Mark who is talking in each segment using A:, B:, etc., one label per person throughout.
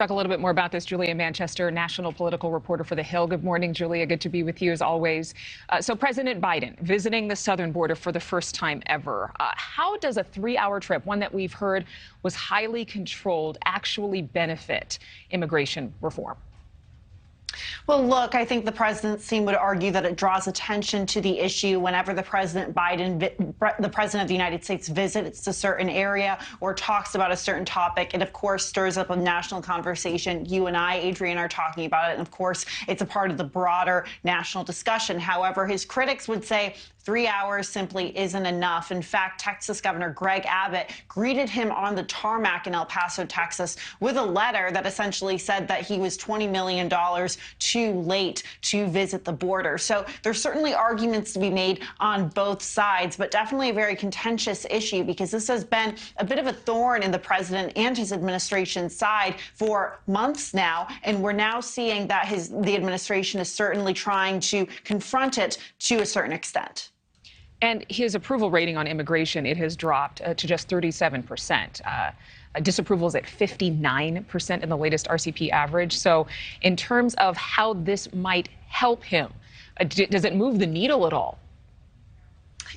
A: Talk a little bit more about this. Julia Manchester, national political reporter for The Hill. Good morning, Julia. Good to be with you as always. So President Biden visiting the southern border for the first time ever. How does a 3-hour trip, one that we've heard was highly controlled, actually benefit immigration reform?
B: Well, look, I think the president's team would argue that it draws attention to the issue whenever the president of the United States visits a certain area or talks about a certain topic. It, of course, stirs up a national conversation. You and I, Adrienne, are talking about it. And, of course, it's a part of the broader national discussion. However, his critics would say 3 hours simply isn't enough. In fact, Texas Governor Greg Abbott greeted him on the tarmac in El Paso, Texas, with a letter that essentially said that he was $20 million too late to visit the border. So there's certainly arguments to be made on both sides, but definitely a very contentious issue because this has been a bit of a thorn in the president and his administration's side for months now. And we're now seeing that the administration is certainly trying to confront it to a certain extent.
A: And his approval rating on immigration, it has dropped to just 37%. Disapproval is at 59% in the latest RCP average. So in terms of how this might help him, does it move the needle at all?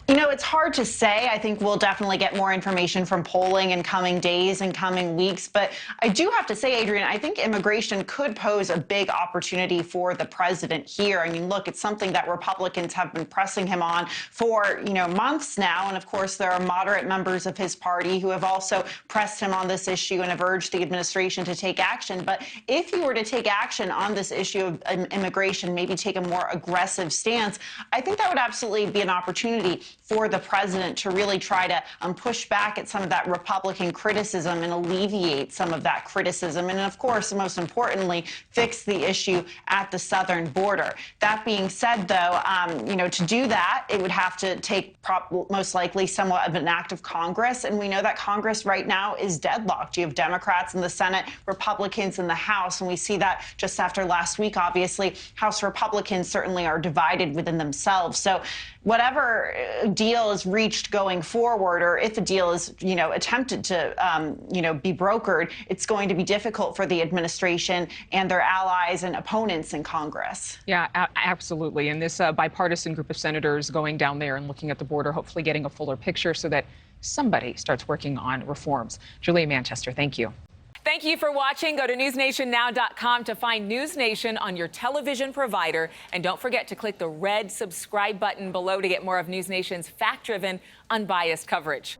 B: You know, it's hard to say. I think we'll definitely get more information from polling in coming days and coming weeks. But I do have to say, Adrienne, I think immigration could pose a big opportunity for the president here. I mean, look, it's something that Republicans have been pressing him on for, months now. And of course, there are moderate members of his party who have also pressed him on this issue and have urged the administration to take action. But if you were to take action on this issue of immigration, maybe take a more aggressive stance, I think that would absolutely be an opportunity for the president to really try to push back at some of that Republican criticism and alleviate some of that criticism. And of course, most importantly, fix the issue at the southern border. That being said, though, to do that, it would have to take most likely somewhat of an act of Congress. And we know that Congress right now is deadlocked. You have Democrats in the Senate, Republicans in the House. And we see that just after last week, obviously, House Republicans certainly are divided within themselves. So whatever deal is reached going forward, or if a deal is, attempted to, be brokered, it's going to be difficult for the administration and their allies and opponents in Congress.
A: Yeah, absolutely. And this bipartisan group of senators going down there and looking at the border, hopefully getting a fuller picture so that somebody starts working on reforms. Julia Manchester, thank you.
C: Thank you for watching. Go to newsnationnow.com to find News Nation on your television provider. And don't forget to click the red subscribe button below to get more of News Nation's fact-driven, unbiased coverage.